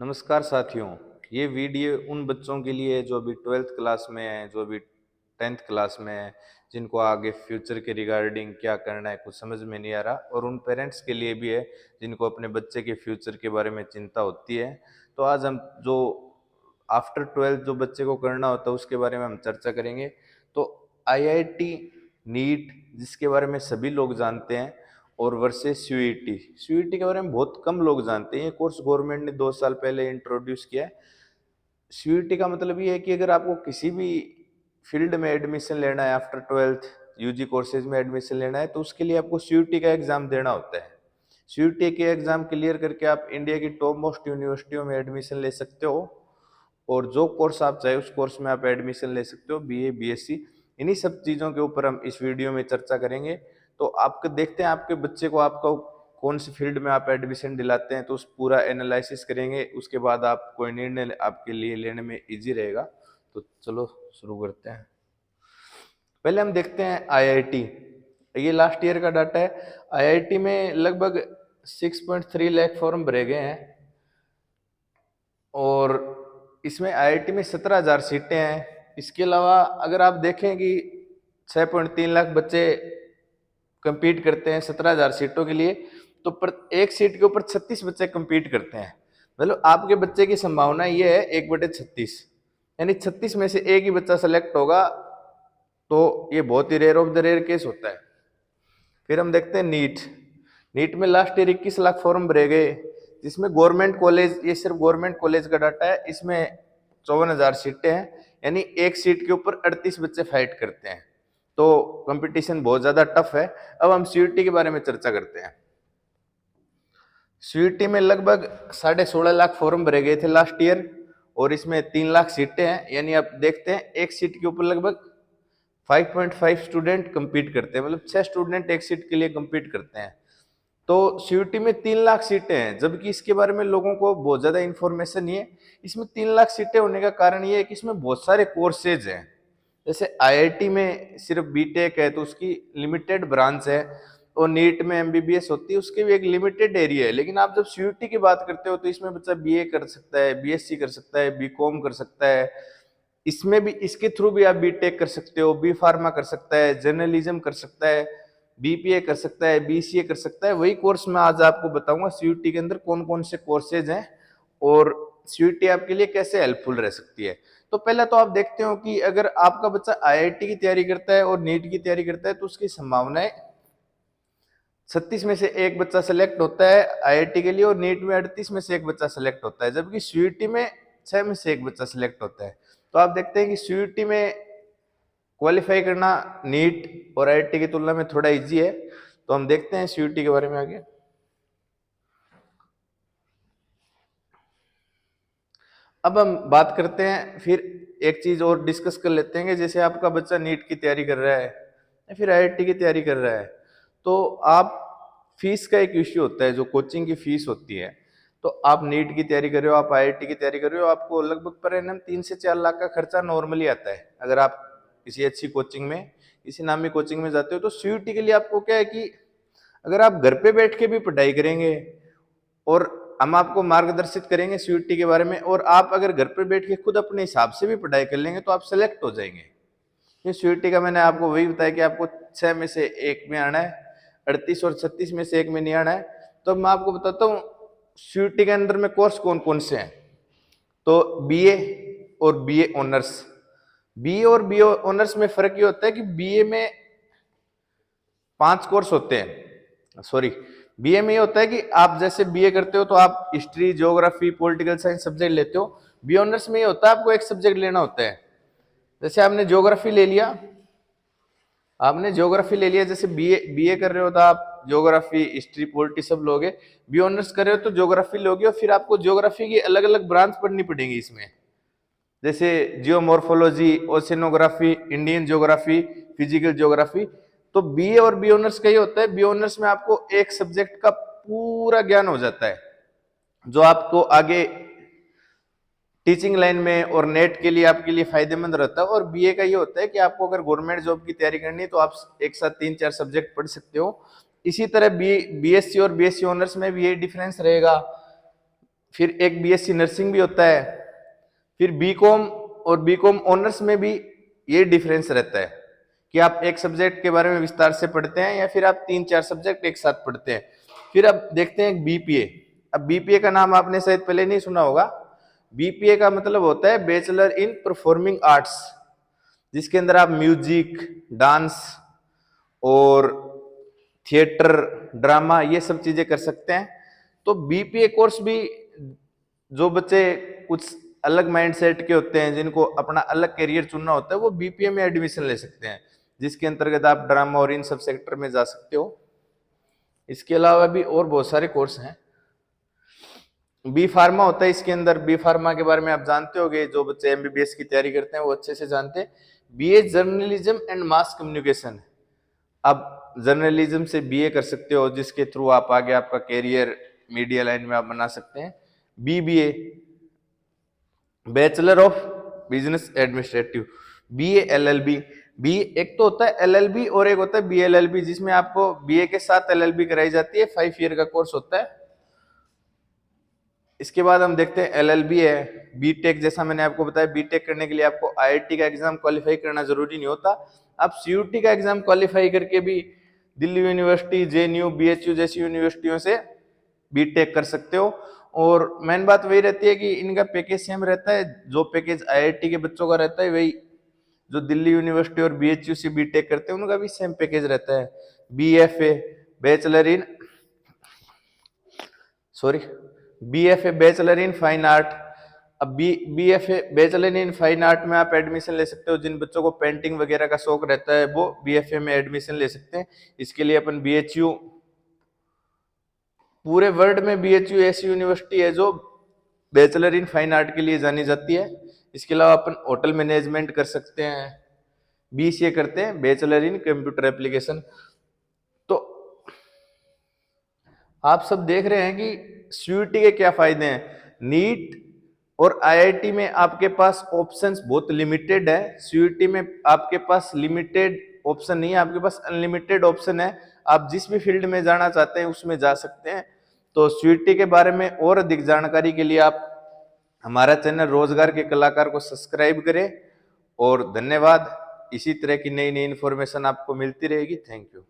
नमस्कार साथियों। ये वीडियो उन बच्चों के लिए है जो अभी 12th क्लास में है, जो अभी 10th क्लास में है, जिनको आगे फ्यूचर के रिगार्डिंग क्या करना है कुछ समझ में नहीं आ रहा, और उन पेरेंट्स के लिए भी है जिनको अपने बच्चे के फ्यूचर के बारे में चिंता होती है। तो आज हम जो आफ्टर 12th जो बच्चे को करना होता है उसके बारे में हम चर्चा करेंगे। तो आईआईटी, नीट जिसके बारे में सभी लोग जानते हैं, और वर्सेस सीयूईटी। सीयूईटी के बारे में बहुत कम लोग जानते हैं। ये कोर्स गवर्नमेंट ने 2 साल पहले इंट्रोड्यूस किया है। सीयूईटी का मतलब ये है कि अगर आपको किसी भी फील्ड में एडमिशन लेना है, आफ्टर 12th यूजी कोर्सेज में एडमिशन लेना है, तो उसके लिए आपको सीयूईटी का एग्जाम देना होता है। सीयूईटी के एग्जाम क्लियर करके आप इंडिया की टॉप मोस्ट यूनिवर्सिटियों में एडमिशन ले सकते हो, और जो कोर्स आप चाहे उस कोर्स में आप एडमिशन ले सकते हो, बीए, बीएससी। इन्हीं सब चीज़ों के ऊपर हम इस वीडियो में चर्चा करेंगे। तो आपको देखते हैं आपके बच्चे को आपका कौन सी फील्ड में आप एडमिशन दिलाते हैं, तो उस पूरा एनालिसिस करेंगे। उसके बाद आप कोई निर्णय आपके लिए लेने में इजी रहेगा। तो चलो शुरू करते हैं। पहले हम देखते हैं आईआईटी। ये लास्ट ईयर का डाटा है। आईआईटी में लगभग 6.3 लाख फॉर्म भरे गए हैं, और इसमें आईआईटी में 17,000 सीटें हैं। इसके अलावा अगर आप देखें कि 6.3 लाख बच्चे compete करते हैं 17,000 सीटों के लिए, तो एक सीट के ऊपर 36 बच्चे compete करते हैं। मतलब आपके बच्चे की संभावना ये है 1/36, यानी 36 में से एक ही बच्चा सेलेक्ट होगा। तो ये बहुत ही rare of the rare case होता है। फिर हम देखते हैं नीट। नीट में लास्ट ईयर 21 लाख फॉर्म भरे गए, जिसमें गवर्नमेंट कॉलेज, ये सिर्फ गवर्नमेंट कॉलेज का डाटा है, इसमें 54,000 सीटें हैं, यानी एक सीट के ऊपर 38 बच्चे फाइट करते हैं। तो कंपटीशन बहुत ज्यादा टफ है। अब हम सीयूईटी के बारे में चर्चा करते हैं। सीयूईटी में लगभग 16.5 लाख फॉर्म भरे गए थे लास्ट ईयर, और इसमें 3 लाख सीटें हैं, यानी आप देखते हैं एक सीट के ऊपर लगभग 5.5 स्टूडेंट compete करते हैं, मतलब 6 स्टूडेंट एक सीट के लिए compete करते हैं। तो सीयूईटी में 3 लाख सीटें हैं, जबकि इसके बारे में लोगों को बहुत ज्यादा इंफॉर्मेशन नहीं है। इसमें 3 लाख सीटें होने का कारण ये है कि इसमें बहुत सारे कोर्सेज हैं। जैसे आईआईटी में सिर्फ बीटेक है तो उसकी लिमिटेड ब्रांच है, और नीट में एमबीबीएस होती है, उसके भी एक लिमिटेड एरिया है। लेकिन आप जब सीयूईटी की बात करते हो तो इसमें बच्चा बीए कर सकता है, बीएससी कर सकता है, बीकॉम कर सकता है। इसमें भी, इसके थ्रू भी आप बीटेक कर सकते हो, बी फार्मा कर सकता है, जर्नलिज्म कर सकता है, बीपीए कर सकता है, बीसीए कर सकता है। वही कोर्स मैं आज आपको बताऊंगा सीयूईटी के अंदर कौन कौन से कोर्सेज हैं, और सीयूईटी आपके लिए कैसे हेल्पफुल रह सकती है। तो पहले तो आप देखते हो कि अगर आपका बच्चा आईआईटी की तैयारी करता है और नीट की तैयारी करता है, तो उसकी संभावनाएं 36 में से एक बच्चा सेलेक्ट होता है आईआईटी के लिए, और नीट में 38 में से एक बच्चा सेलेक्ट होता है, जबकि सीयूईटी में 6 में से एक बच्चा सेलेक्ट होता है। तो आप देखते हैं कि सीयूईटी में क्वालिफाई करना नीट और आईआईटी की तुलना में थोड़ा इजी है। तो हम देखते हैं सीयूईटी के बारे में आगे। अब हम बात करते हैं, फिर एक चीज और डिस्कस कर लेते हैं कि जैसे आपका बच्चा नीट की तैयारी कर रहा है या फिर आईआईटी की तैयारी कर रहा है, तो आप फीस का एक इश्यू होता है, जो कोचिंग की फीस होती है। तो आप नीट की तैयारी कर रहे हो, आप आईआईटी की तैयारी कर रहे हो, आपको लगभग पर एनम 3 से 4 लाख का खर्चा नॉर्मली आता है। अगर आप किसी अच्छी कोचिंग में, किसी नामी कोचिंग में जाते हो, तो सीयूईटी के लिए आपको क्या है कि अगर आप घर पे बैठ के भी पढ़ाई करेंगे, और हम आपको मार्गदर्शित करेंगे सीयूईटी के बारे में, और आप अगर घर पे बैठ के खुद अपने हिसाब से भी पढ़ाई कर लेंगे, तो आप सेलेक्ट हो जाएंगे। ये सीयूईटी का मैंने आपको वही बताया कि आपको 6 में से एक में आना है, 38 और 36 में से एक में नहीं आना है। तो मैं आपको बताता हूँ सीयूईटी के अंदर में कोर्स कौन कौन से हैं। तो बीए और बीए ऑनर्स। बीए और बीए ऑनर्स में फर्क ये होता है कि बीए में 5 कोर्स होते हैं। सॉरी, बीए में ये होता है कि आप जैसे बीए करते हो तो आप history, geography, political science subject लेते हो। बी ऑनर्स में ये होता है आपको एक सब्जेक्ट लेना होता है। जैसे आपने ज्योग्राफी ले लिया, जैसे बीए बीए कर रहे हो तो आप ज्योग्राफी, हिस्ट्री, पॉलिटी सब लोगे। बी ऑनर्स कर रहे हो तो ज्योग्राफी लोगे, और फिर आपको ज्योग्राफी की अलग अलग ब्रांच पढ़नी पड़ेगी इसमें, जैसे geomorphology, oceanography, Indian geography, physical geography. तो बीए और बी ऑनर्स का ही होता है। बी ऑनर्स में आपको एक सब्जेक्ट का पूरा ज्ञान हो जाता है, जो आपको आगे टीचिंग लाइन में और नेट के लिए आपके लिए फायदेमंद रहता है। और बीए का ये होता है कि आपको अगर गवर्नमेंट जॉब की तैयारी करनी है तो आप एक साथ 3-4 सब्जेक्ट पढ़ सकते हो। इसी तरह बीएससी और बीएससी ऑनर्स में भी यही डिफरेंस रहेगा। फिर एक बीएससी नर्सिंग भी होता है। फिर बीकॉम और बीकॉम ऑनर्स में भी ये डिफरेंस रहता है कि आप एक सब्जेक्ट के बारे में विस्तार से पढ़ते हैं या फिर आप 3-4 सब्जेक्ट एक साथ पढ़ते हैं। फिर अब देखते हैं बीपीए। अब बीपीए का नाम आपने शायद पहले नहीं सुना होगा। बीपीए का मतलब होता है बैचलर इन परफॉर्मिंग आर्ट्स, जिसके अंदर आप म्यूजिक, डांस और थिएटर, ड्रामा ये सब चीजें कर सकते हैं। तो बीपीए कोर्स भी जो बच्चे कुछ अलग माइंडसेट के होते हैं, जिनको अपना अलग करियर चुनना होता है, वो बीपीए में एडमिशन ले सकते हैं, जिसके अंतर्गत आप ड्रामा और इन सब सेक्टर में जा सकते हो। इसके अलावा भी और बहुत सारे कोर्स हैं। बी फार्मा होता है इसके अंदर। बी फार्मा के बारे में आप जानते होंगे, जो बच्चे एमबीबीएस की तैयारी करते हैं वो अच्छे से जानते हैं। BA journalism and mass communication, आप जर्नलिज्म से बीए कर सकते हो, जिसके थ्रू आप आगे आपका कैरियर मीडिया लाइन में आप बना सकते हैं। BBA bachelor of business administrative. BA LLB, B एक तो होता है एलएलबी और एक होता है बीएलएलबी, जिसमें आपको बीए के साथ एलएलबी कराई जाती है। 5 ईयर का कोर्स होता है। इसके बाद हम देखते हैं एलएलबी है। बीटेक, जैसा मैंने आपको बताया, बीटेक करने के लिए आपको आईआईटी का एग्जाम क्वालिफाई करना जरूरी नहीं होता। आप सीयूटी का एग्जाम क्वालिफाई करके भी दिल्ली यूनिवर्सिटी, जेएनयू, बीएचयू जैसी यूनिवर्सिटियों से बीटेक कर सकते हो। और मेन बात वही रहती है कि इनका पैकेज सेम रहता है। जो पैकेज आईआईटी के बच्चों का रहता है, वही जो दिल्ली यूनिवर्सिटी और बीएचयू से बीटेक करते हैं उनका भी सेम पैकेज रहता है। BFA bachelor in BFA bachelor in fine art. अब BFA bachelor in fine art में आप एडमिशन ले सकते हो। जिन बच्चों को पेंटिंग वगैरह का शौक रहता है वो बीएफए में एडमिशन ले सकते हैं। इसके लिए अपन बीएचयू, पूरे वर्ल्ड में बीएचयू ऐसी यूनिवर्सिटी है जो बैचलर इन फाइन आर्ट के लिए जानी जाती है। इसके अलावा अपन होटल मैनेजमेंट कर सकते हैं, बीसीए करते हैं, बैचलर इन कंप्यूटर एप्लीकेशन। तो आप सब देख रहे हैं कि सीयूटी के क्या फायदे हैं। नीट और आईआईटी में आपके पास ऑप्शंस बहुत लिमिटेड है। सीयूटी में आपके पास लिमिटेड ऑप्शन नहीं है, आपके पास अनलिमिटेड ऑप्शन है। आप जिस भी फील्ड में जाना चाहते हैं उसमें जा सकते हैं। तो सीयूटी के बारे में और अधिक जानकारी के लिए आप हमारा चैनल रोजगार के कलाकार को सब्सक्राइब करें। और धन्यवाद। इसी तरह की नई नई इन्फॉर्मेशन आपको मिलती रहेगी। Thank you.